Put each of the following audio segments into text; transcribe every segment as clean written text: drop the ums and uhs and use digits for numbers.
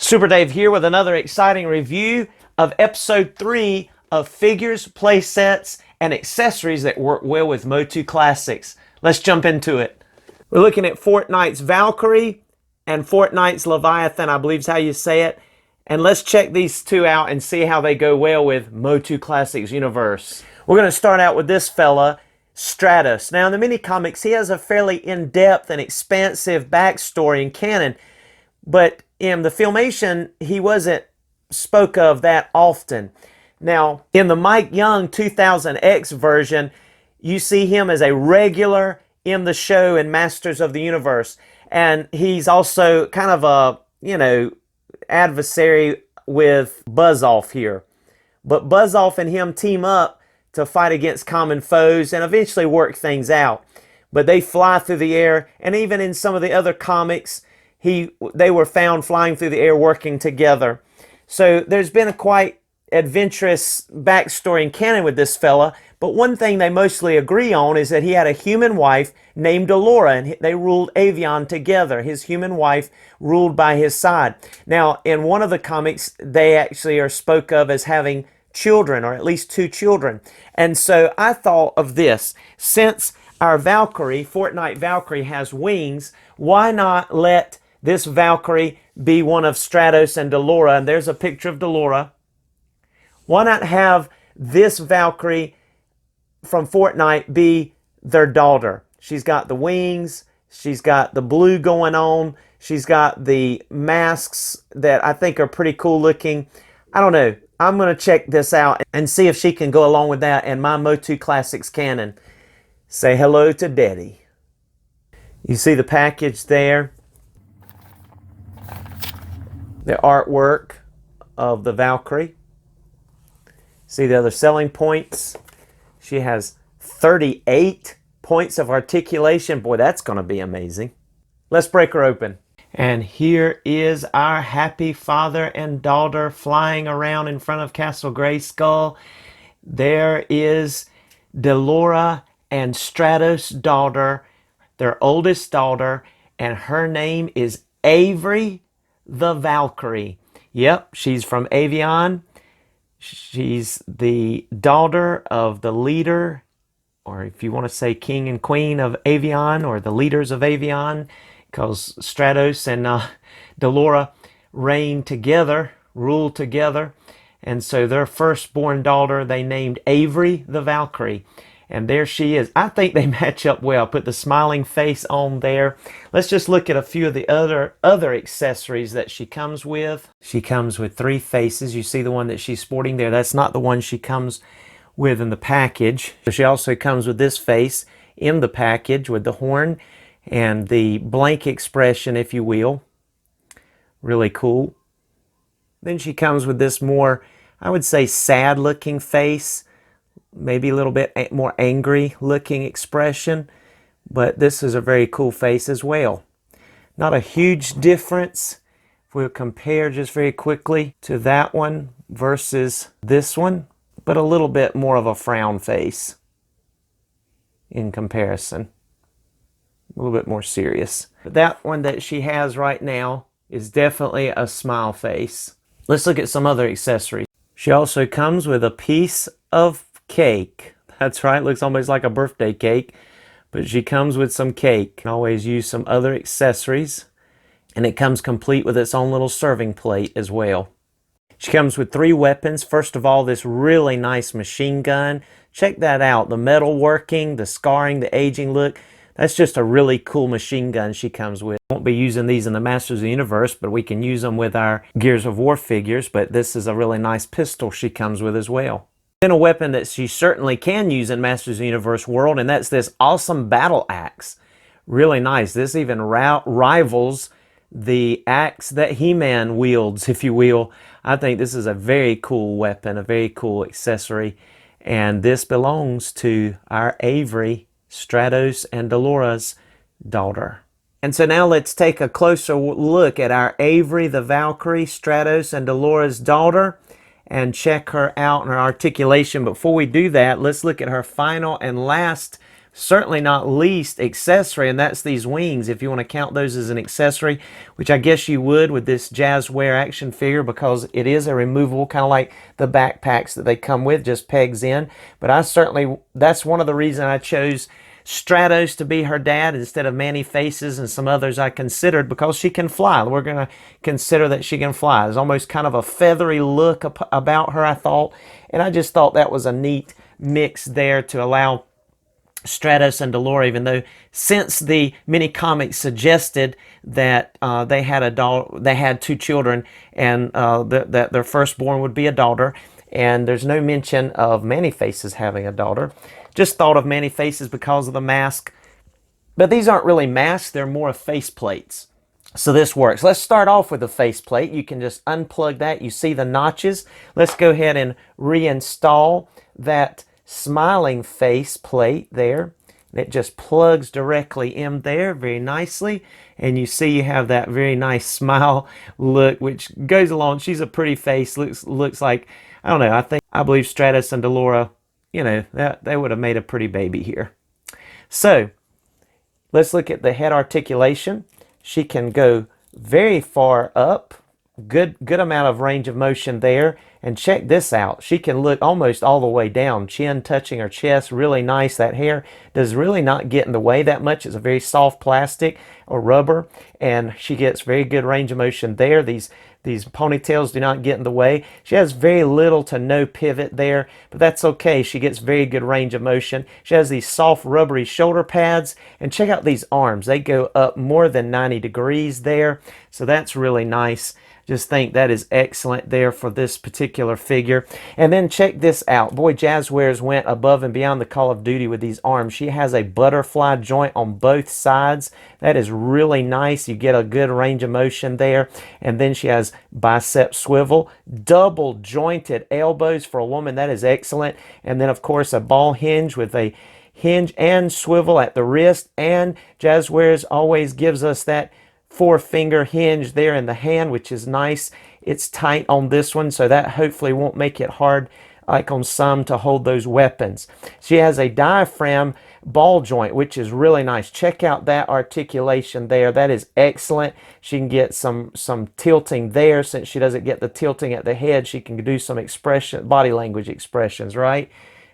Super Dave here with another exciting review of episode 3 of figures, play sets, and accessories that work well with MOTU classics. Let's jump into it. We're looking at Fortnite's Valkyrie and Fortnite's Laviathan, I believe is how you say it. And let's check these two out and see how they go well with MOTU Classics universe. We're going to start out with this fella, Stratos. Now in the mini comics, he has a fairly in-depth and expansive backstory and canon, but in the filmation, he wasn't spoke of that often. Now, in the Mike Young 2000X version, you see him as a regular in the show in Masters of the Universe. And he's also kind of a, adversary with Buzz-Off here. But Buzz-Off and him team up to fight against common foes and eventually work things out. But they fly through the air, and even in some of the other comics, they were found flying through the air working together. So there's been a quite adventurous backstory and canon with this fella, but one thing they mostly agree on is that he had a human wife named Delora, and they ruled Avion together. His human wife ruled by his side. Now, in one of the comics, they actually are spoke of as having children, or at least 2 children. And so I thought of this. Since our Valkyrie, Fortnite Valkyrie, has wings, why not let this Valkyrie be one of Stratos and Delora? And there's a picture of Delora. Why not have this Valkyrie from Fortnite be their daughter? She's got the wings, she's got the blue going on, she's got the masks that I think are pretty cool looking. I don't know. I'm going to check this out and see if she can go along with that in my MOTU Classics canon. Say hello to Daddy. You see the package there. The artwork of the Valkyrie. See the other selling points. She has 38 points of articulation. Boy, that's going to be amazing. Let's break her open. And here is our happy father and daughter flying around in front of Castle Grayskull. There is Delora and Stratos' daughter, their oldest daughter, and her name is Avery the Valkyrie. Yep, she's from Avion. She's the daughter of the leader, or if you want to say king and queen of Avion, or the leaders of Avion, because Stratos and Delora reigned together, ruled together. And so their firstborn daughter, they named Avery the Valkyrie. And there she is. I think they match up well. Put the smiling face on there. Let's just look at a few of the other accessories that she comes with. She comes with 3 faces. You see the one that she's sporting there. That's not the one she comes with in the package. So she also comes with this face in the package with the horn and the blank expression, if you will. Really cool. Then she comes with this more, I would say, sad looking face. Maybe a little bit more angry looking expression, but this is a very cool face as well. Not a huge difference if we compare just very quickly to that one versus this one, but a little bit more of a frown face in comparison. A little bit more serious. But that one that she has right now is definitely a smile face. Let's look at some other accessories. She also comes with a piece of cake. That's right, looks almost like a birthday cake, but she comes with some cake. You can always use some other accessories, and it comes complete with its own little serving plate as well. She comes with 3 weapons. First of all, this really nice machine gun. Check that out. The metal working, the scarring, the aging look. That's just a really cool machine gun she comes with. Won't be using these in the Masters of the Universe, but we can use them with our Gears of War figures. But this is a really nice pistol she comes with as well. Then a weapon that she certainly can use in Masters of the Universe world, and that's this awesome battle axe. Really nice. This even rivals the axe that He-Man wields, if you will. I think this is a very cool weapon, a very cool accessory, and this belongs to our Avery, Stratos, and Delora's daughter. And so now let's take a closer look at our Avery the Valkyrie, Stratos, and Delora's daughter, and check her out and her articulation. Before we do that, let's look at her final and last certainly not least, accessory, and that's these wings, if you want to count those as an accessory, which I guess you would with this Jazzware action figure, because it is a removable, kind of like the backpacks that they come with, just pegs in. But I certainly, that's one of the reasons I chose Stratos to be her dad instead of Manny Faces and some others I considered, because she can fly. We're going to consider that she can fly. There's almost kind of a feathery look about her, I thought, and I just thought that was a neat mix there to allow Stratos and Delora, even though since the mini comics suggested that they had two children, and that their firstborn would be a daughter, and there's no mention of Manny Faces having a daughter. Just thought of Manny Faces because of the mask. But these aren't really masks, they're more face plates. So this works. Let's start off with the face plate. You can just unplug that. You see the notches. Let's go ahead and reinstall that smiling face plate there. And it just plugs directly in there very nicely. And you see you have that very nice smile look, which goes along. She's a pretty face. Looks like, I don't know, I believe Stratos and Delora, you know, they would have made a pretty baby here. So let's look at the head articulation. She can go very far up, good amount of range of motion there. And check this out. She can look almost all the way down, chin touching her chest, really nice. That hair does really not get in the way that much. It's a very soft plastic or rubber, and she gets very good range of motion there. These ponytails do not get in the way. She has very little to no pivot there, but that's okay. She gets very good range of motion. She has these soft rubbery shoulder pads, and check out these arms. They go up more than 90 degrees there, so that's really nice. Just think that is excellent there for this particular figure. And then check this out. Boy, Jazzwares went above and beyond the Call of Duty with these arms. She has a butterfly joint on both sides. That is really nice. You get a good range of motion there. And then she has bicep swivel, double jointed elbows for a woman. That is excellent. And then, of course, a ball hinge with a hinge and swivel at the wrist. And Jazzwares always gives us that four-finger hinge there in the hand, which is nice. It's tight on this one, so that hopefully won't make it hard like on some to hold those weapons. She has a diaphragm ball joint, which is really nice. Check out that articulation there. That is excellent. She can get some tilting there. Since she doesn't get the tilting at the head, she can do some body language expressions, right?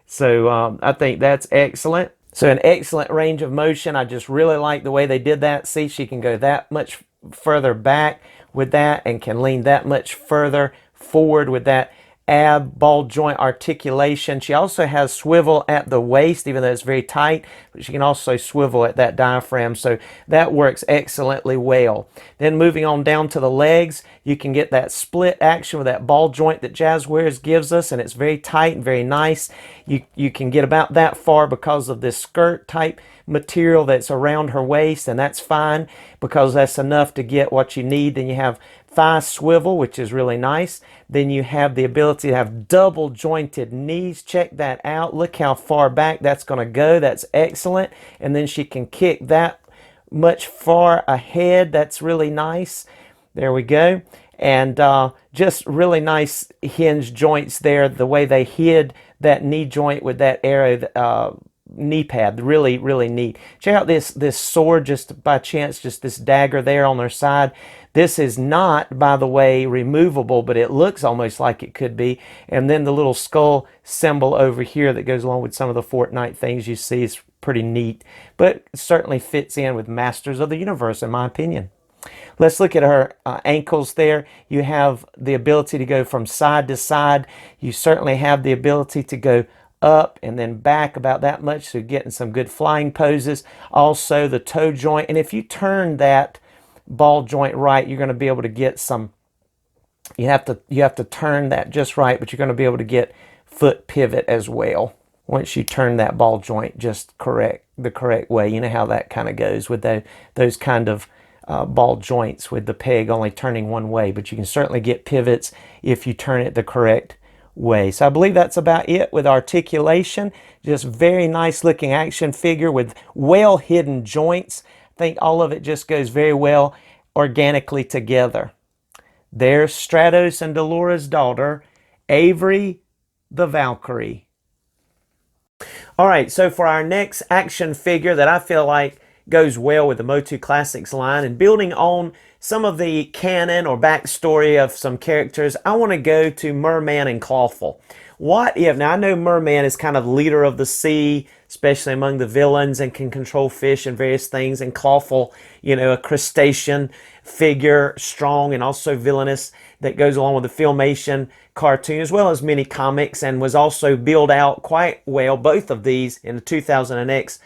So I think that's excellent. So an excellent range of motion. I just really like the way they did that. See, she can go that much further back with that and can lean that much further forward with that ab ball joint articulation. She also has swivel at the waist, even though it's very tight, but she can also swivel at that diaphragm, so that works excellently well. Then moving on down to the legs, you can get that split action with that ball joint that Jazzwares gives us, and it's very tight and very nice. You can get about that far because of this skirt type material that's around her waist, and that's fine because that's enough to get what you need. Then you have thigh swivel, which is really nice. Then you have the ability to have double jointed knees. Check that out. Look how far back that's going to go. That's excellent. And then she can kick that much far ahead. That's really nice. There we go. And just really nice hinge joints there. The way they hid that knee joint with that arrow knee pad, really neat. Check out this sword, just by chance, just this dagger there on their side. This is not, by the way, removable, but it looks almost like it could be. And then the little skull symbol over here that goes along with some of the Fortnite things you see is pretty neat, but it certainly fits in with Masters of the Universe, in my opinion. Let's look at her ankles there. You have the ability to go from side to side. You certainly have the ability to go up and then back about that much, so getting some good flying poses. Also the toe joint, and if you turn that ball joint right, you're going to be able to get some, you have to turn that just right, but you're going to be able to get foot pivot as well once you turn that ball joint just the correct way. You know how that kind of goes with those kind of ball joints with the peg only turning one way, but you can certainly get pivots if you turn it the correct way. So I believe that's about it with articulation. Just very nice looking action figure with well hidden joints. I think all of it just goes very well organically together. There's Stratos and Delora's daughter, Avery the Valkyrie. All right, so for our next action figure that I feel like goes well with the MOTU Classics line and building on some of the canon or backstory of some characters, I want to go to Merman and Clawful. What if, now I know Merman is kind of leader of the sea, especially among the villains, and can control fish and various things, and Clawful, you know, a crustacean figure, strong and also villainous, that goes along with the Filmation cartoon as well as many comics, and was also built out quite well, both of these, in the 2000X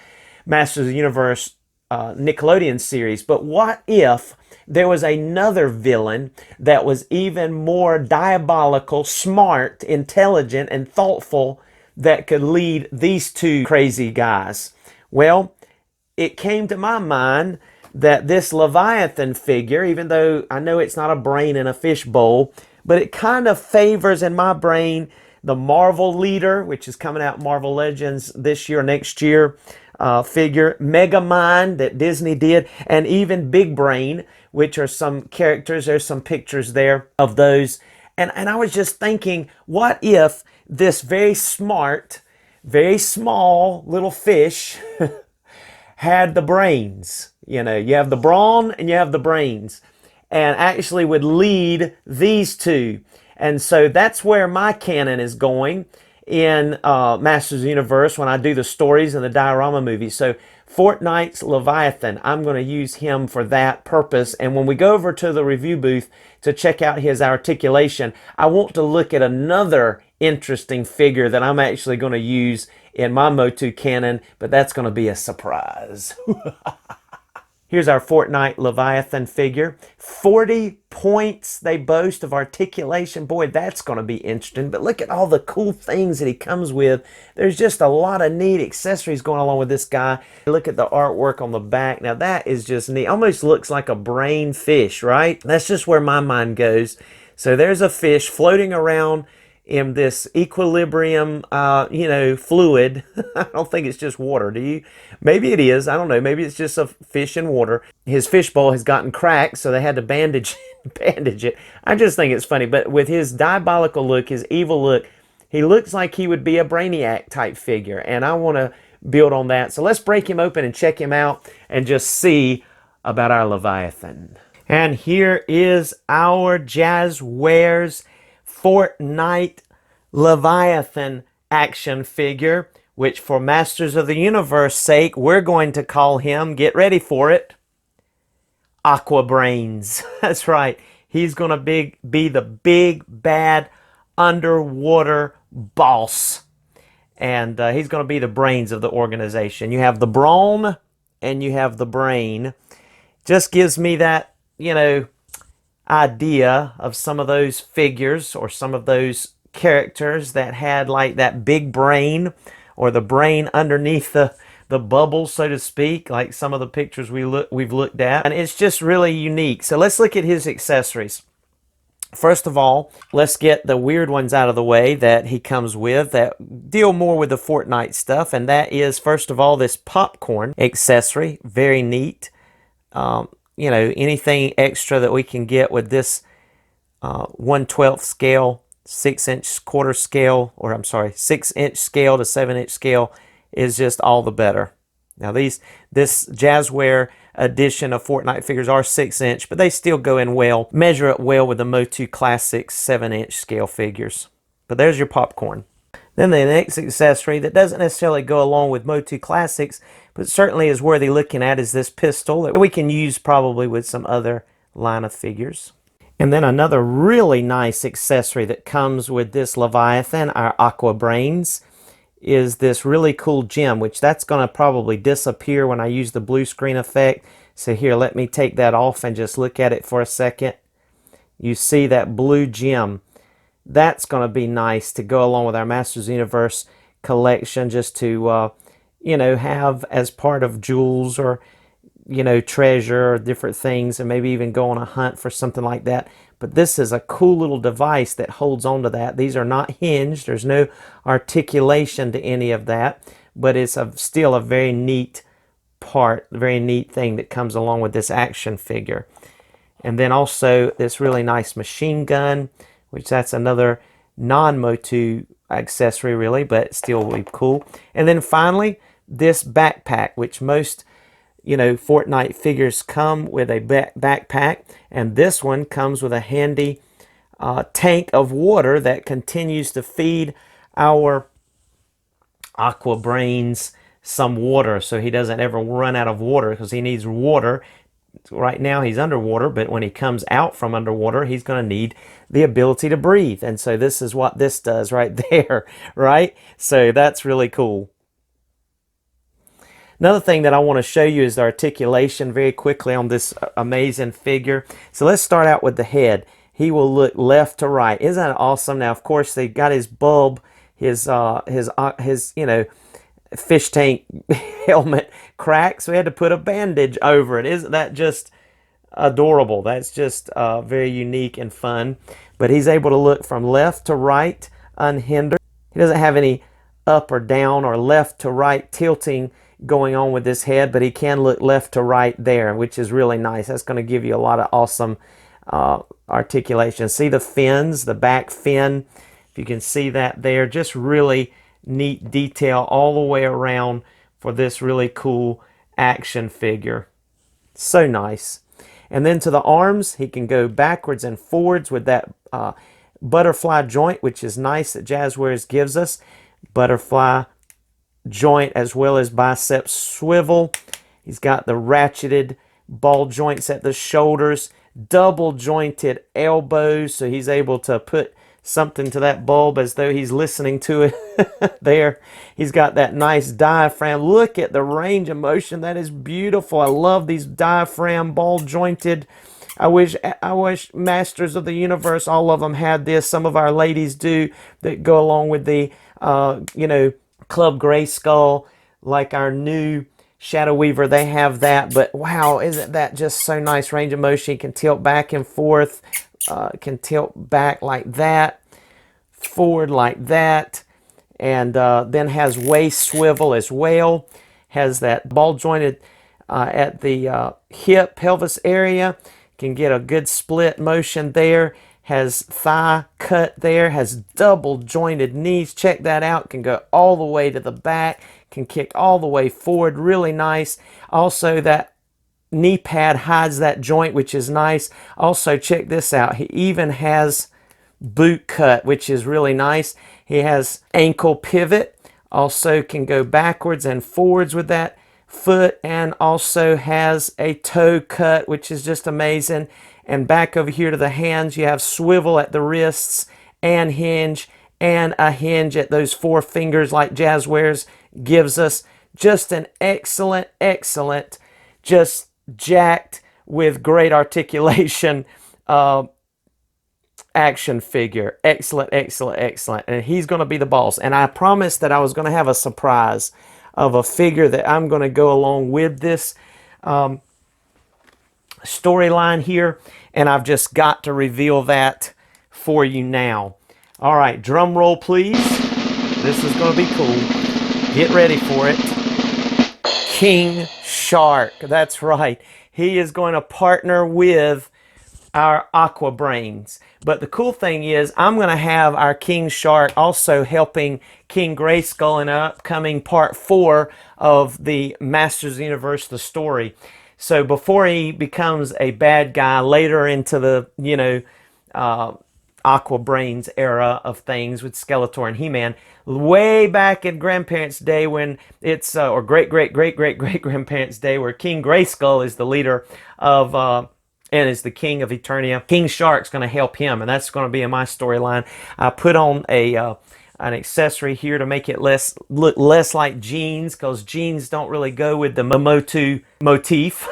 Masters of the Universe Nickelodeon series. But what if there was another villain that was even more diabolical, smart, intelligent, and thoughtful that could lead these two crazy guys? Well, it came to my mind that this Leviathan figure, even though I know it's not a brain in a fishbowl, but it kind of favors in my brain the Marvel leader, which is coming out Marvel Legends this year, next year, figure, Megamind that Disney did, and even Big Brain, which are some characters. There's some pictures there of those. And I was just thinking, what if this very smart, very small little fish had the brains? You know, you have the brawn and you have the brains, and actually would lead these two. And so that's where my canon is going in Masters of the Universe when I do the stories and the diorama movies. So Fortnite's Leviathan, I'm going to use him for that purpose. And when we go over to the review booth to check out his articulation, I want to look at another interesting figure that I'm actually going to use in my MOTU Cannon, but that's going to be a surprise. Here's our Fortnite Leviathan figure. 40 points they boast of articulation. Boy, that's going to be interesting. But look at all the cool things that he comes with. There's just a lot of neat accessories going along with this guy. Look at the artwork on the back. Now that is just neat. Almost looks like a brain fish, right? That's just where my mind goes. So there's a fish floating around in this equilibrium, fluid. I don't think it's just water, do you? Maybe it is. I don't know. Maybe it's just a fish in water. His fishbowl has gotten cracked, so they had to bandage it. I just think it's funny. But with his diabolical look, his evil look, he looks like he would be a Brainiac type figure, and I want to build on that. So let's break him open and check him out and just see about our Leviathan. And here is our Jazzwares Fortnite Leviathan action figure, which for Masters of the Universe sake, we're going to call him, get ready for it, Aqua Brains. That's right. He's going to be the big, bad underwater boss. And he's going to be the brains of the organization. You have the brawn and you have the brain. Just gives me that, idea of some of those figures or some of those characters that had like that big brain or the brain underneath the bubble, so to speak, like some of the pictures we've looked at. And it's just really unique. So let's look at his accessories. First of all, let's get the weird ones out of the way that he comes with that deal more with the Fortnite stuff. And that is, first of all, this popcorn accessory. Very neat. Anything extra that we can get with this 1/12 scale, 6-inch quarter scale, or I'm sorry, 6-inch scale to 7-inch scale is just all the better. Now this Jazzware edition of Fortnite figures are 6-inch, but they still go in well, measure up well with the MOTU Classics 7-inch scale figures. But there's your popcorn. Then the next accessory that doesn't necessarily go along with MOTU Classics, but certainly is worthy looking at, is this pistol that we can use probably with some other line of figures. And then another really nice accessory that comes with this Leviathan, our Aqua Brains, is this really cool gem, which that's going to probably disappear when I use the blue screen effect. So here, let me take that off and just look at it for a second. You see that blue gem. That's going to be nice to go along with our Masters of the Universe collection, just to, have as part of jewels or, treasure or different things, and maybe even go on a hunt for something like that. But this is a cool little device that holds on to that. These are not hinged. There's no articulation to any of that, but it's still a very neat part, very neat thing that comes along with this action figure. And then also this really nice machine gun, which that's another non-MOTU accessory really, but still really cool. And then finally, this backpack, which most, Fortnite figures come with a backpack, and this one comes with a handy tank of water that continues to feed our Aqua Brains some water, so he doesn't ever run out of water, because he needs water. Right now he's underwater, but when he comes out from underwater, he's going to need the ability to breathe. And so this is what this does right there, right? So that's really cool. Another thing that I want to show you is the articulation very quickly on this amazing figure. So let's start out with the head. He will look left to right. Isn't that awesome? Now, of course, they got his bulb, his fish tank helmet cracked, so we had to put a bandage over it. Isn't that just adorable? That's just very unique and fun. But he's able to look from left to right unhindered. He doesn't have any up or down or left to right tilting going on with this head, but he can look left to right there, which is really nice. That's going to give you a lot of awesome articulation. See the fins, the back fin, if you can see that there, just really neat detail all the way around for this really cool action figure. So nice. And then to the arms, he can go backwards and forwards with that butterfly joint, which is nice that Jazzwares gives us. Butterfly joint as well as bicep swivel. He's got the ratcheted ball joints at the shoulders, double jointed elbows, so he's able to put something to that bulb as though he's listening to it there. He's got that nice diaphragm. Look at the range of motion. That is beautiful. I love these diaphragm ball jointed. I wish Masters of the Universe, all of them had this. Some of our ladies do, that go along with the Club Grayskull, like our new Shadow Weaver, they have that. But wow, isn't that just so nice? Range of motion. You can tilt back and forth, can tilt back like that, forward like that, and then has waist swivel as well. Has that ball jointed at the hip, pelvis area. Can get a good split motion there. Has thigh cut there, has double jointed knees. Check that out. Can go all the way to the back, can kick all the way forward. Really nice. Also, that knee pad hides that joint, which is nice. Also, check this out. He even has boot cut, which is really nice. He has ankle pivot. Also can go backwards and forwards with that foot, and also has a toe cut, which is just amazing. And back over here to the hands, you have swivel at the wrists and a hinge at those 4 fingers like Jazzwares gives us. Just an excellent, just jacked with great articulation action figure. Excellent. And he's going to be the boss. And I promised that I was going to have a surprise of a figure that I'm going to go along with this storyline here, and I've just got to reveal that for you now. All right, drum roll please. This is going to be cool. Get ready for it. King Shark. That's right. He is going to partner with our Aqua Brains. But the cool thing is, I'm going to have our King Shark also helping King Grayskull in an upcoming part 4 of the Masters of the Universe, the story. So before he becomes a bad guy later into the, Aqua Brains era of things with Skeletor and He-Man, way back in Grandparents' Day when it's, or great-great-great-great-great-grandparents' Day, where King Grayskull is the leader of, and is the king of Eternia. King Shark's going to help him, and that's going to be in my storyline. I put on an accessory here to make it look less like jeans, because jeans don't really go with the MOTU motif.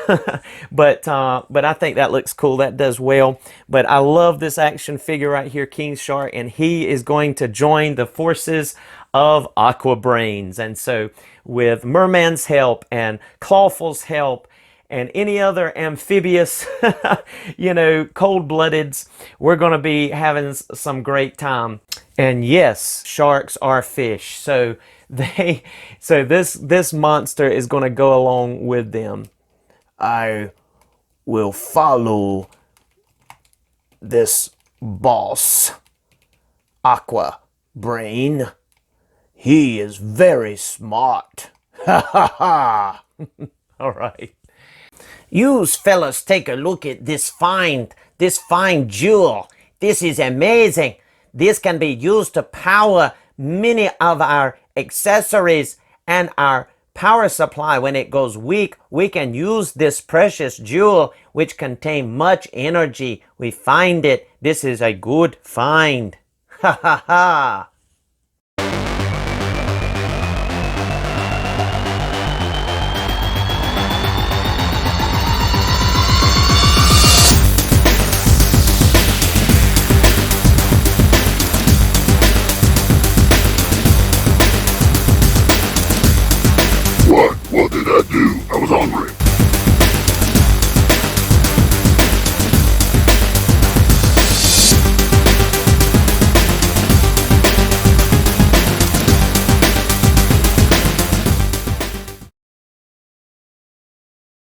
but I think that looks cool. That does well. But I love this action figure right here, King Shark, and he is going to join the forces of Aqua Brains. And so with Merman's help and Clawful's help and any other amphibious, cold-bloodeds, we're going to be having some great time. And yes, sharks are fish, so this monster is going to go along with them. I will follow this boss, Aqua Brain, he is very smart. Ha ha ha. All right. You fellas take a look at this fine jewel. This is amazing. This can be used to power many of our accessories and our power supply. When it goes weak, we can use this precious jewel which contains much energy. We find it. This is a good find. Ha ha ha. What? What did I do? I was hungry.